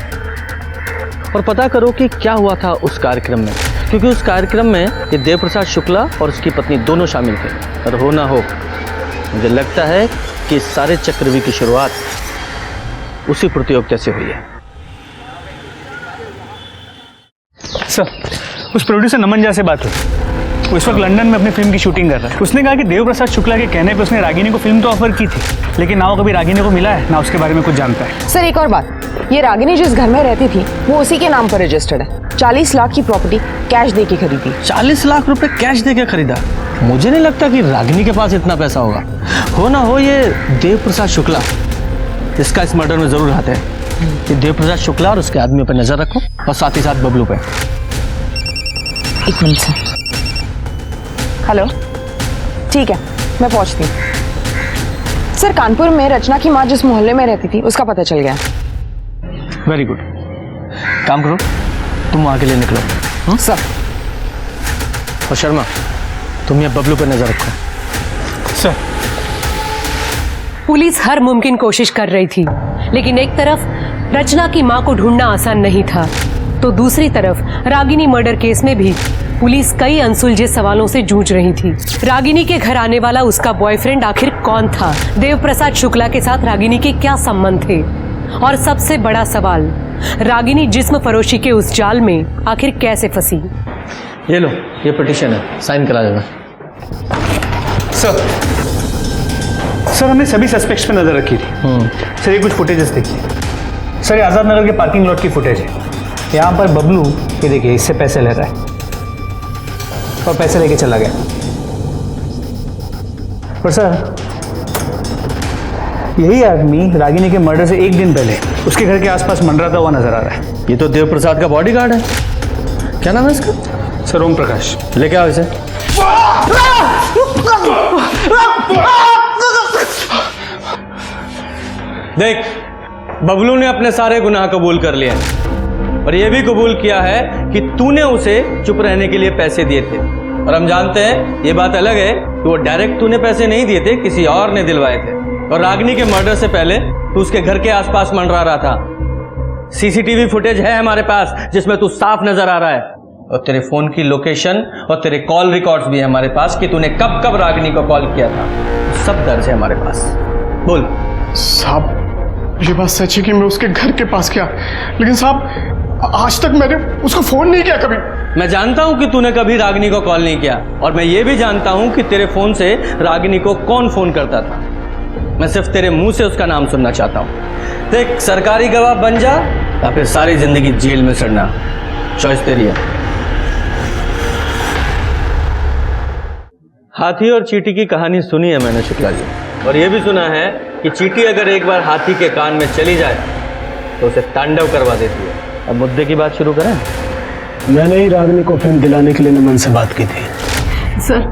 और पता करो कि क्या हुआ था उस कार्यक्रम में, क्योंकि उस कार्यक्रम में ये देव प्रसाद शुक्ला और उसकी पत्नी दोनों शामिल थे। और हो ना हो, मुझे लगता है कि इस सारे चक्रव्यूह की शुरुआत उसी प्रतियोगिता से हुई है। सर, उस प्रोड्यूसर नमन झा से बात हुई। वो इस वक्त लंदन में अपनी फिल्म की शूटिंग कर रहा है। उसने कहा कि देव प्रसाद शुक्ला के कहने पे उसने रागिनी को फिल्म तो ऑफर की थी, लेकिन ना वो कभी रागिनी को मिला है, ना उसके बारे में कुछ जानता है। सर एक और बात, ये रागिनी जिस घर में रहती थी वो उसी के नाम पर रजिस्टर्ड है। 40 लाख की प्रॉपर्टी कैश दे के खरीदी। 40 लाख रुपए कैश दे के खरीदा? मुझे नहीं लगता कि रागिनी के पास इतना पैसा होगा। हो ना हो ये देव प्रसाद शुक्ला, इसका इस मर्डर में जरूर हाथ है। ये देव प्रसाद शुक्ला और उसके आदमियों पर नजर रखो और साथ ही साथ बबलू पे। एक मिनट सर। हेलो, ठीक है, मैं पहुंचती हूँ। सर कानपुर में रचना की माँ जिस मोहल्ले में रहती थी उसका पता चल गया। वेरी गुड, काम करो, तुम वहां के लिए निकलो। सर। और शर्मा, तुम ये बबलू पर नजर रखो। सर। पुलिस हर मुमकिन कोशिश कर रही थी, लेकिन एक तरफ रचना की मां को ढूंढना आसान नहीं था, तो दूसरी तरफ रागिनी मर्डर केस में भी पुलिस कई अनसुलझे सवालों से जूझ रही थी। रागिनी के घर आने वाला उसका बॉयफ्रेंड आखिर कौन था? देव प्रसाद शुक्ला के साथ रागिनी के क्या संबंध थे? और सबसे बड़ा सवाल, रागिनी जिस्म फरोशी के उस जाल में आखिर कैसे फंसी? ये लो, ये पिटीशन है, साइन करा देना। सर, हमने सभी सस्पेक्ट्स पे नजर रखी थी। सर ये कुछ फुटेजेस देखिए। सर ये आजाद नगर के पार्किंग लॉट की फुटेज है। यहाँ पर बबलू, ये देखिए, इससे पैसे ले रहा है और पैसे लेके चला गया। पर सर यही आदमी रागिनी के मर्डर से एक दिन पहले उसके घर के आसपास मंडराता हुआ नजर आ रहा है। ये तो देव प्रसाद का बॉडीगार्ड है। क्या नाम है इसका? सर ओम प्रकाश। लेके आओ इसे। देख, बबलू ने अपने सारे गुनाह कबूल कर लिए और यह भी कबूल किया है कि तूने उसे चुप रहने के लिए पैसे दिए थे। और हम जानते हैं, ये बात अलग है कि वो डायरेक्ट तूने पैसे नहीं दिए थे, किसी और ने दिलवाए थे। और रागिनी के मर्डर से पहले तू उसके घर के आसपास मंडरा रहा था। सीसीटीवी फुटेज है हमारे पास जिसमें तू साफ नजर आ रहा है, और तेरे फोन की लोकेशन और तेरे कॉल रिकॉर्ड्स भी है हमारे पास कि तूने कब कब रागिनी को कॉल किया था। सब दर्ज है हमारे पास। बोल। साहब, ये बात सच है कि मैं उसके घर के पास गया, लेकिन साहब आज तक मैंने उसको फोन नहीं किया कभी। मैं जानता हूं कि तूने कभी रागिनी को कॉल नहीं किया, और मैं ये भी जानता हूं कि तेरे फोन से रागिनी को कौन फोन करता था। मैं सिर्फ तेरे मुंह से उसका नाम सुनना चाहता हूं। देख, सरकारी गवाह बन जा या फिर सारी जिंदगी जेल में सड़ना, चॉइस तेरी है। हाथी और चींटी की कहानी सुनी है मैंने शुक्ला जी, और यह भी सुना है कि चींटी अगर एक बार हाथी के कान में चली जाए तो उसे तांडव करवा देती है। अब मुद्दे की बात शुरू करें। मैंने ही रागिनी को फिल्म दिलाने के लिए नमन से बात की थी। सर,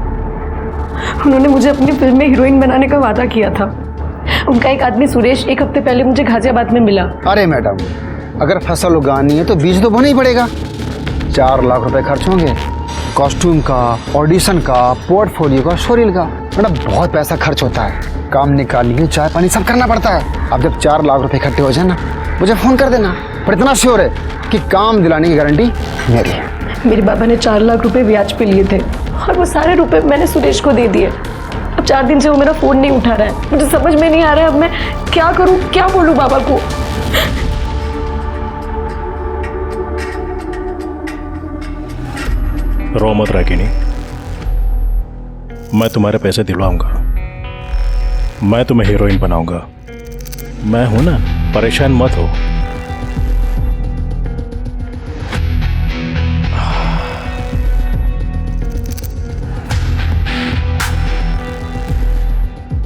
उन्होंने मुझे अपनी फिल्म में हीरोइन बनाने का वादा किया था। उनका एक आदमी सुरेश एक हफ्ते पहले मुझे गाजियाबाद में मिला। अरे मैडम, अगर फसल उगानी है तो बीज तो बोना ही पड़ेगा। 4 लाख रुपए खर्च होंगे, कॉस्ट्यूम का, ऑडिशन का, पोर्टफोलियो का, शोरील का। मैडम बहुत पैसा खर्च होता है, काम निकालने, चाय पानी सब करना पड़ता है। अब जब 4 लाख रुपए इकट्ठे हो जाए ना, मुझे फोन कर देना। पर इतना श्योर है कि काम दिलाने की गारंटी मेरी है। मेरे बाबा ने 4 लाख रुपए ब्याज पे लिए थे और वो सारे रुपए मैंने सुरेश को दे दिए। अब 4 दिन से वो मेरा फोन नहीं उठा रहा है। मुझे समझ में नहीं आ रहा है अब मैं क्या करूं, क्या बोलूं बाबा को। रो मत रागिनी, मैं तुम्हारे पैसे दिलवाऊंगा, मैं तुम्हें हीरोइन बनाऊंगा। मैं हूं ना, परेशान मत हो।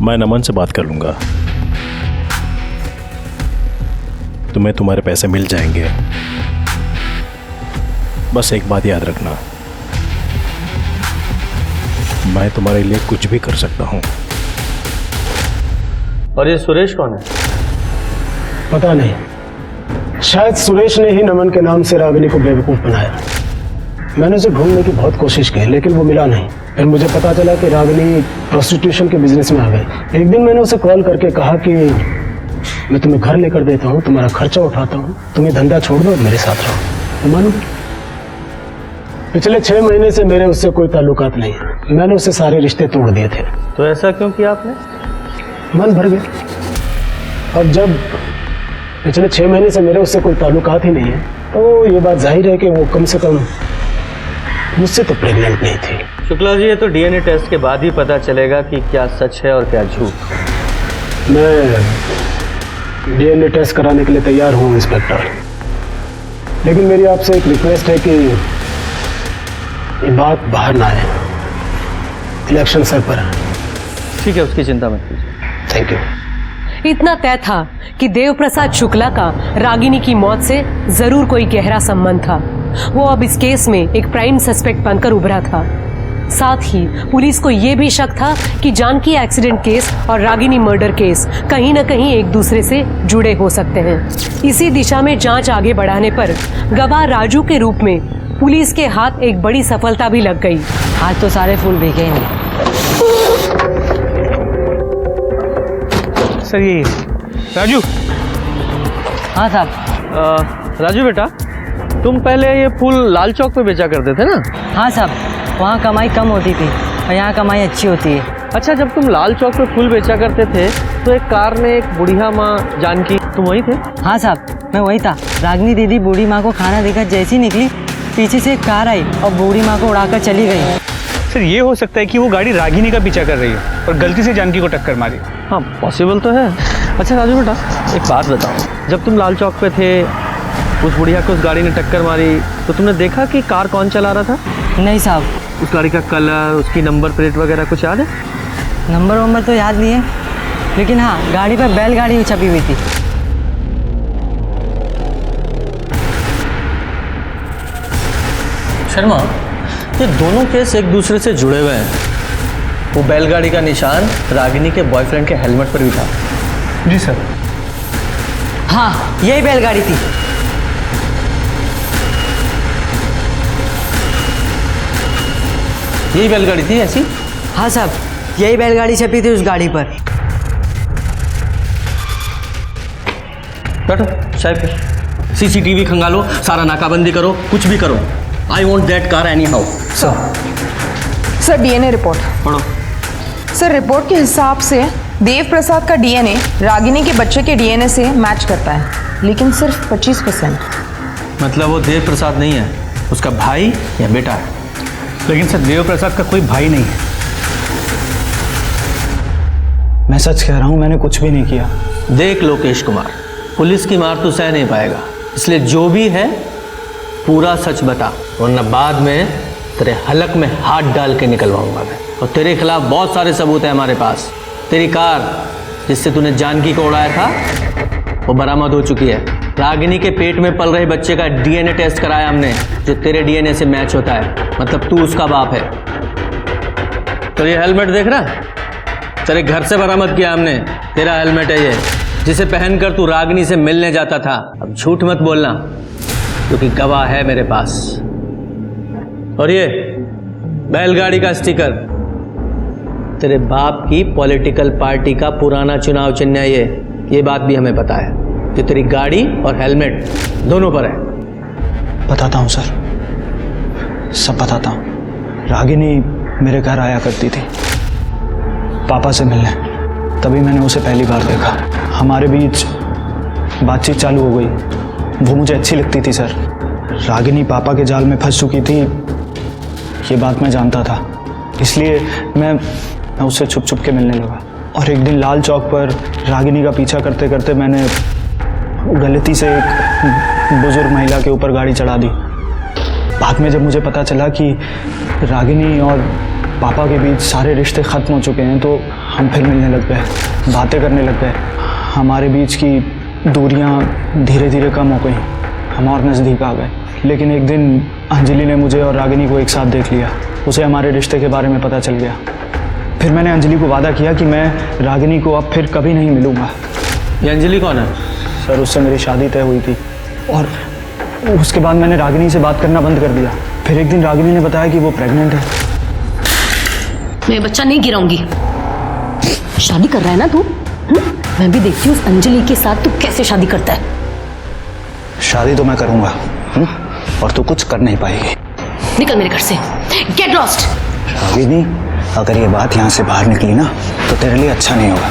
मैं नमन से बात कर लूंगा, तुम्हें तुम्हारे पैसे मिल जाएंगे। बस एक बात याद रखना, मैं तुम्हारे लिए कुछ भी कर सकता हूँ। और ये सुरेश कौन है? पता नहीं, शायद सुरेश ने ही नमन के नाम से रागिनी को बेवकूफ़ बनाया। मैंने उसे ढूंढने की बहुत कोशिश की लेकिन वो मिला नहीं। फिर मुझे पता चला कि रागिनी प्रोस्टिट्यूशन के बिजनेस में आ गई। एक दिन मैंने उसे कॉल करके कहा कि मैं तुम्हें घर लेकर देता हूँ, तुम्हारा खर्चा उठाता हूँ, तुम्हें धंधा छोड़ दो और मेरे साथ रहो। तो मानो पिछले 6 महीने से मेरे उससे कोई ताल्लुकात नहीं है। मैंने उससे सारे रिश्ते तोड़ दिए थे। तो ऐसा क्यों किया आपने? मन भर गया। अब जब पिछले 6 महीने से मेरे उससे कोई ताल्लुकात ही नहीं है तो ये बात जाहिर है कि वो कम से कम मुझसे तो प्रेग्नेंट नहीं थी। शुक्ला जी, ये तो डीएनए टेस्ट के बाद ही पता चलेगा कि क्या सच है और क्या झूठ। मैं डीएनए टेस्ट कराने के लिए तैयार हूँ इंस्पेक्टर, लेकिन मेरी आपसे एक रिक्वेस्ट है कि ये बात बाहर ना आए। इलेक्शन सर पर है। ठीक है, उसकी चिंता मत कीजिए। Thank you. इतना तय था कि देव प्रसाद शुक्ला का रागिनी की मौत से जरूर कोई गहरा संबंध था। वो अब इस केस में एक प्राइम सस्पेक्ट बनकर उभरा था। साथ ही पुलिस को यह भी शक था कि जानकी एक्सीडेंट केस और रागिनी मर्डर केस कहीं न कहीं एक दूसरे से जुड़े हो सकते हैं। इसी दिशा में जांच आगे बढ़ाने पर गवाह राजू के रूप में पुलिस के हाथ एक बड़ी सफलता भी लग गई। आज तो सारे फूल भीगे हैं। सर ये राजू। हाँ साहब। राजू बेटा, तुम पहले ये फूल लाल चौक पे बेचा करते थे ना? हाँ साहब, वहाँ कमाई कम होती थी और यहाँ कमाई अच्छी होती है। अच्छा, जब तुम लाल चौक पे फूल बेचा करते थे तो एक कार में एक बुढ़िया माँ जानकी, तुम वही थे? हाँ साहब, मैं वही था। रागिनी दीदी बूढ़ी माँ को खाना देकर जैसी निकली, पीछे से एक कार आई और बूढ़ी माँ को उड़ाकर चली गई। सर ये हो सकता है कि वो गाड़ी रागिनी का पीछा कर रही है और गलती से जानकी को टक्कर मारी। हाँ, पॉसिबल तो है। अच्छा राजू बेटा, एक बात बताओ, जब तुम लाल चौक पे थे, उस बुढ़िया को उस गाड़ी ने टक्कर मारी तो तुमने देखा कि कार कौन चला रहा था? नहीं साहब। उस गाड़ी का कलर, उसकी नंबर प्लेट वगैरह कुछ याद है? नंबर तो याद नहीं है, लेकिन हाँ, गाड़ी पर बैलगाड़ी छपी हुई थी। शर्मा, ये दोनों केस एक दूसरे से जुड़े हुए हैं। वो बैलगाड़ी का निशान रागिनी के बॉयफ्रेंड के हेलमेट पर भी था। जी सर। हाँ, यही बैलगाड़ी थी। यही बैलगाड़ी थी ऐसी? हाँ साहब, यही बैलगाड़ी छपी थी उस गाड़ी पर। बैठो चाय पे। सीसीटीवी खंगालो, सारा नाकाबंदी करो, कुछ भी करो। I want that car any how. Sir DNA report पढ़ो। सर रिपोर्ट के हिसाब से देव प्रसाद का डीएनए रागिनी के बच्चे के डीएनए से मैच करता है, लेकिन सिर्फ 25%। मतलब वो देव प्रसाद नहीं है, उसका भाई या बेटा है। लेकिन सर देव प्रसाद का कोई भाई नहीं है। मैं सच कह रहा हूँ, मैंने कुछ भी नहीं किया। देख लोकेश कुमार, पुलिस की मार तू सह नहीं पाएगा, इसलिए जो भी है पूरा सच बता, वरना बाद में तेरे हलक में हाथ डाल के निकलवाऊंगा मैं। और तेरे खिलाफ बहुत सारे सबूत हैं हमारे पास। तेरी कार जिससे तूने जानकी को उड़ाया था वो बरामद हो चुकी है। रागिनी के पेट में पल रहे बच्चे का डीएनए टेस्ट कराया हमने, जो तेरे डीएनए से मैच होता है, मतलब तू उसका बाप है। तो ये हेलमेट देख रहा, तेरे घर से बरामद किया हमने। तेरा हेलमेट है ये, जिसे पहनकर तू रागिनी से मिलने जाता था। अब झूठ मत बोलना, क्योंकि गवाह है मेरे पास। और ये बैलगाड़ी का स्टिकर तेरे बाप की पॉलिटिकल पार्टी का पुराना चुनाव चिन्ह है। ये बात भी हमें पता है, जो तेरी गाड़ी और हेलमेट दोनों पर है। बताता हूँ सर, सब बताता हूँ। रागिनी मेरे घर आया करती थी पापा से मिलने, तभी मैंने उसे पहली बार देखा। हमारे बीच बातचीत चालू हो गई। वो मुझे अच्छी लगती थी सर। रागिनी पापा के जाल में फंस चुकी थी, ये बात मैं जानता था, इसलिए मैं उससे छुप छुप के मिलने लगा। और एक दिन लाल चौक पर रागिनी का पीछा करते करते मैंने गलती से एक बुजुर्ग महिला के ऊपर गाड़ी चढ़ा दी। बाद में जब मुझे पता चला कि रागिनी और पापा के बीच सारे रिश्ते ख़त्म हो चुके हैं, तो हम फिर मिलने लग गए, बातें करने लग गए। हमारे बीच की दूरियां धीरे धीरे कम हो गई, हम और नज़दीक आ गए। लेकिन एक दिन अंजलि ने मुझे और रागिनी को एक साथ देख लिया। उसे हमारे रिश्ते के बारे में पता चल गया। फिर मैंने अंजलि को वादा किया कि मैं रागिनी को अब फिर कभी नहीं मिलूंगा। ये अंजलि कौन है? सर उससे मेरी शादी तय हुई थी और उसके बाद मैंने रागिनी से बात करना बंद कर दिया। फिर एक दिन रागिनी ने बताया कि वो प्रेग्नेंट है। मैं बच्चा नहीं गिराऊंगी। शादी कर रहा है ना तू? मैं भी देखती हूँ उस अंजलि के साथ तू कैसे शादी करता है। शादी तो मैं करूंगा और तू कुछ कर नहीं पाएगी। निकल मेरे घर से, गेट लॉस्ट। रागिनी, अगर ये बात यहाँ से बाहर निकली ना तो तेरे लिए अच्छा नहीं होगा।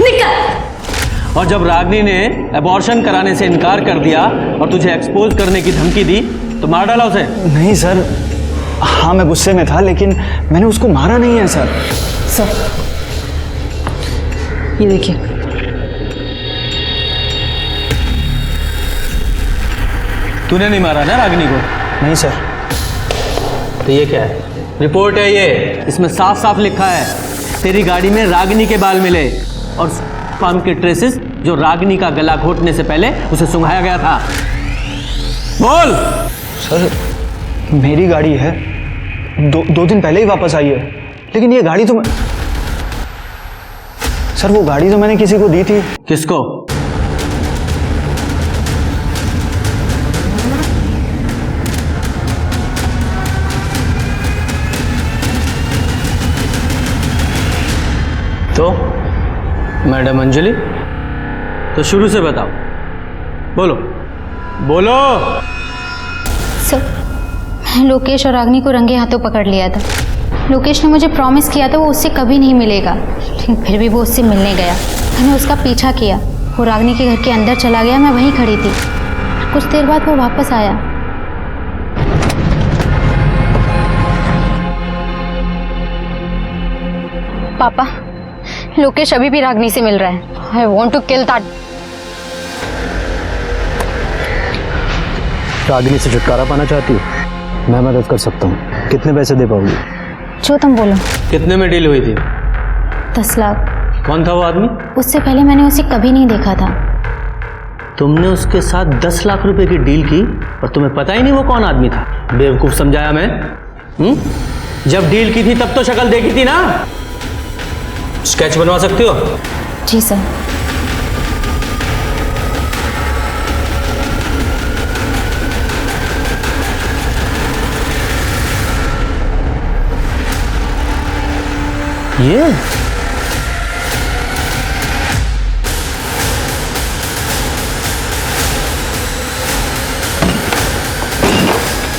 निकल। और जब रागिनी ने अबॉर्शन कराने से इनकार कर दिया और तुझे एक्सपोज करने की धमकी दी तो मार डाला उसे? नहीं सर, हाँ मैं गुस्से में था लेकिन मैंने उसको मारा नहीं है सर। सर ये देखिए, तूने नहीं मारा ना रागिनी को? नहीं सर। तो ये क्या है? रिपोर्ट है ये, इसमें साफ साफ लिखा है तेरी गाड़ी में रागिनी के बाल मिले और फार्म के ट्रेसेस जो रागिनी का गला घोटने से पहले उसे सुंघाया गया था। बोल। सर मेरी गाड़ी है, दो दिन पहले ही वापस आई है, लेकिन ये गाड़ी तो सर वो गाड़ी तो मैंने किसी को दी थी। किसको? तो मैडम अंजलि, तो शुरू से बताओ, बोलो बोलो। सर लोकेश और रागिनी को रंगे हाथों पकड़ लिया था। लोकेश ने मुझे प्रॉमिस किया था वो उससे कभी नहीं मिलेगा, लेकिन फिर भी वो उससे मिलने गया। मैंने उसका पीछा किया, वो रागिनी के घर के अंदर चला गया, मैं वहीं खड़ी थी। कुछ देर बाद वो वापस आया। पापा, लोकेश अभी भी रागिनी से मिल रहा है। I want to kill that. Ragini से छुटकारा पाना चाहती हूँ? मैं मदद कर सकता हूँ। कितने पैसे दे पाओगी? जो तुम बोलो। कितने में डील हुई थी? 10 लाख। कौन था वो आदमी? उससे पहले मैंने उसे कभी नहीं देखा था। तुमने उसके साथ 10 लाख रुपए की डील की और तुम्हें पता ही नहीं वो कौन आदमी था? बेवकूफ समझाया मैं? जब डील की थी तब तो शक्ल देखी थी ना? स्केच बनवा सकती हो? जी सर। ये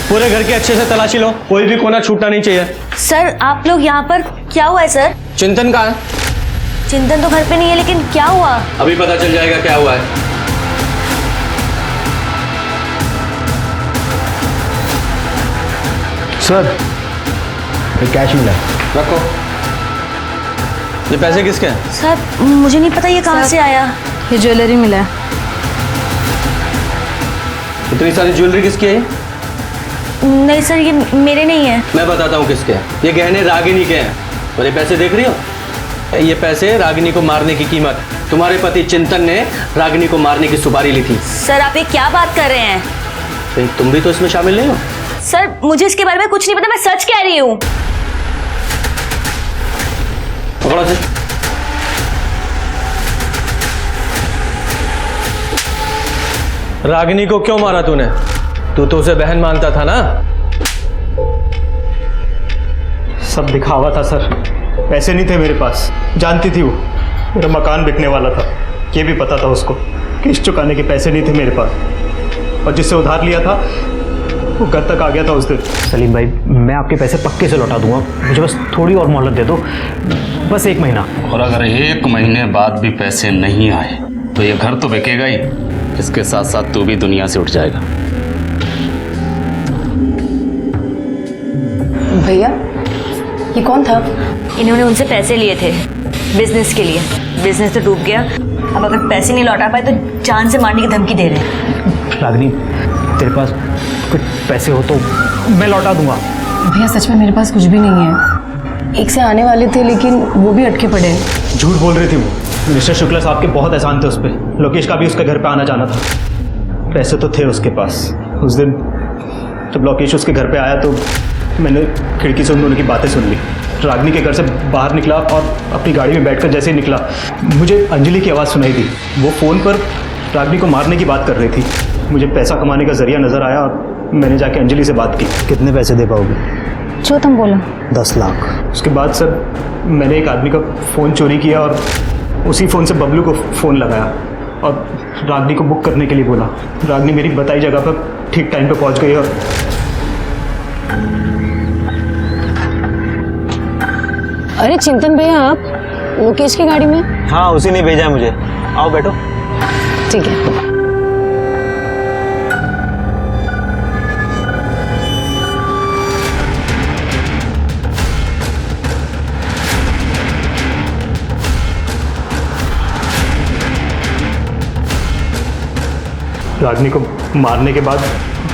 पूरे घर की अच्छे से तलाशी लो, कोई भी कोना छूटना नहीं चाहिए। सर आप लोग यहाँ पर, क्या हुआ है सर? चिंतन कहाँ है? चिंतन तो घर पे नहीं है, लेकिन क्या हुआ? अभी पता चल जाएगा क्या हुआ है। सर ये कैश मिला है। रखो। ये पैसे किसके हैं? सर मुझे नहीं पता ये कहाँ से आया। ये ज्वेलरी मिला है। इतनी सारी ज्वेलरी किसकी है? नहीं सर ये मेरे नहीं है। मैं बताता हूँ किसके हैं। ये गहने रागिनी के हैं। और ये पैसे देख रही हो? ये पैसे रागिनी को मारने की कीमत। तुम्हारे पति चिंतन ने रागिनी को मारने की सुपारी ली थी। सर आप ये क्या बात कर रहे हैं? कहीं तुम भी तो इसमें शामिल नहीं हो? सर मुझे इसके बारे में कुछ नहीं पता, मैं सच कह रही हूँ। पकड़ो से। रागिनी को क्यों मारा तूने? तू तो उसे बहन मानता था ना? सब दिखावा था सर, पैसे नहीं थे मेरे पास। जानती थी वो मेरा मकान बिकने वाला था, ये भी पता था उसको। किस्त चुकाने के पैसे नहीं थे मेरे पास और जिससे उधार लिया था वो घर तक आ गया था उस दिन। सलीम भाई, मैं आपके पैसे पक्के से लौटा दूंगा, मुझे बस थोड़ी और मोहलत दे दो, बस 1 महीना। और अगर 1 महीने बाद भी पैसे नहीं आए तो ये घर तो बिकेगा ही, इसके साथ साथ तू भी दुनिया से उठ जाएगा। भैया ये कौन था? इन्होंने उनसे पैसे लिए थे बिजनेस के लिए। बिजनेस तो डूब गया, अब अगर पैसे नहीं लौटा पाए तो जान से मारने की धमकी दे रहे हैं। रागिनी, तेरे पास कुछ पैसे हो तो मैं लौटा दूंगा। भैया सच में मेरे पास कुछ भी नहीं है। एक से आने वाले थे लेकिन वो भी अटके पड़े हैं। झूठ बोल रही थी वो। मिस्टर शुक्ला साहब के बहुत एहसान थे उस पर। लोकेश का भी उसके घर पे आना जाना था, पैसे तो थे उसके पास। उस दिन जब लोकेश उसके घर पे आया तो मैंने खिड़की से उन दोनों की बातें सुन ली। रागिनी के घर से बाहर निकला और अपनी गाड़ी में बैठकर जैसे ही निकला, मुझे अंजलि की आवाज़ सुनाई दी। वो फ़ोन पर रागिनी को मारने की बात कर रही थी। मुझे पैसा कमाने का जरिया नज़र आया और मैंने जाके अंजलि से बात की। कितने पैसे दे पाओगे? जो तुम बोलो। 10 लाख। उसके बाद सर मैंने एक आदमी का फ़ोन चोरी किया और उसी फ़ोन से बबलू को फ़ोन लगाया और रागिनी को बुक करने के लिए बोला। रागिनी मेरी बताई जगह पर ठीक टाइम पे पहुंच गई और अरे चिंतन भैया, आप लोकेश की गाड़ी में? हाँ, उसी ने भेजा है मुझे। आओ बैठो। ठीक है। रागिनी को मारने के बाद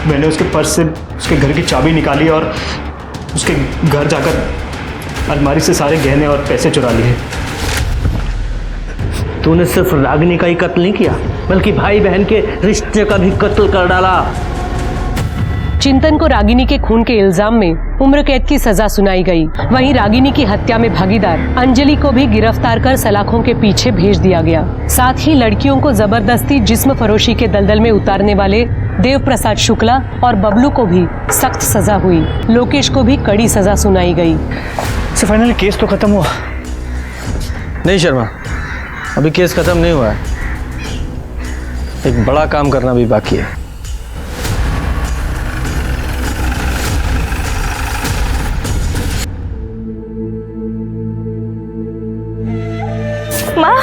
मैंने उसके पर्स से उसके घर की चाबी निकाली और उसके घर जाकर अलमारी से सारे गहने और पैसे चुरा लिए। तूने सिर्फ रागिनी का ही कत्ल नहीं किया, बल्कि भाई बहन के रिश्ते का भी कत्ल कर डाला। चिंतन को रागिनी के खून के इल्जाम में उम्र कैद की सजा सुनाई गई। वहीं रागिनी की हत्या में भागीदार अंजलि को भी गिरफ्तार कर सलाखों के पीछे भेज दिया गया। साथ ही लड़कियों को जबरदस्ती जिस्म फरोशी के दलदल में उतारने वाले देव प्रसाद शुक्ला और बबलू को भी सख्त सजा हुई। लोकेश को भी कड़ी सजा सुनाई गई। सर फाइनली केस तो खत्म हुआ? नहीं शर्मा, अभी केस खत्म नहीं हुआ है। एक बड़ा काम करना भी बाकी है। माँ,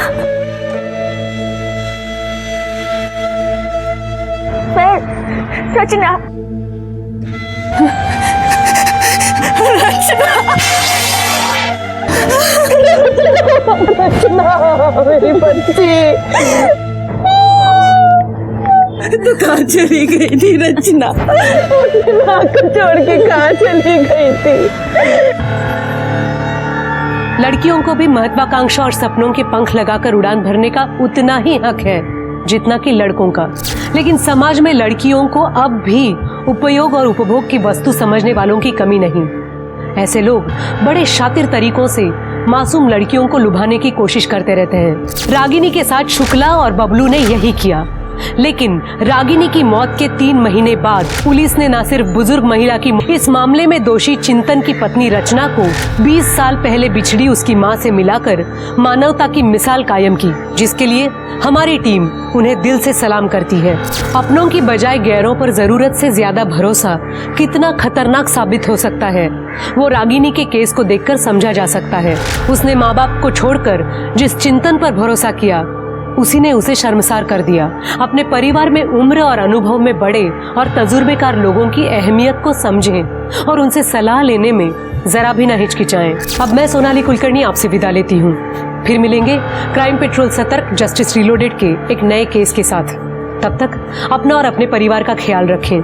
रचना, रचना मेरी बच्ची, तू कहाँ चली गई थी रचना? माँ को छोड़ के कहाँ चली गई थी? लड़कियों को भी महत्वाकांक्षा और सपनों के पंख लगाकर उड़ान भरने का उतना ही हक है जितना कि लड़कों का। लेकिन समाज में लड़कियों को अब भी उपयोग और उपभोग की वस्तु समझने वालों की कमी नहीं। ऐसे लोग बड़े शातिर तरीकों से मासूम लड़कियों को लुभाने की कोशिश करते रहते हैं। रागिनी के साथ शुक्ला और बबलू ने यही किया। लेकिन रागिनी की मौत के 3 महीने बाद पुलिस ने न सिर्फ बुजुर्ग महिला की इस मामले में दोषी चिंतन की पत्नी रचना को 20 साल पहले बिछड़ी उसकी मां से मिलाकर मानवता की मिसाल कायम की, जिसके लिए हमारी टीम उन्हें दिल से सलाम करती है। अपनों की बजाय गैरों पर जरूरत से ज्यादा भरोसा कितना खतरनाक साबित हो सकता है, वो रागिनी के केस को देखकर समझा जा सकता है। उसने माँ बाप को छोड़कर जिस चिंतन पर भरोसा किया, उसी ने उसे शर्मसार कर दिया। अपने परिवार में उम्र और अनुभव में बड़े और तजुर्बेकार लोगों की अहमियत को समझें और उनसे सलाह लेने में जरा भी न हिचकिचाएं। अब मैं सोनाली कुलकर्णी आपसे विदा लेती हूँ। फिर मिलेंगे क्राइम पेट्रोल सतर्क जस्टिस रीलोडेड के एक नए केस के साथ। तब तक अपना और अपने परिवार का ख्याल रखें।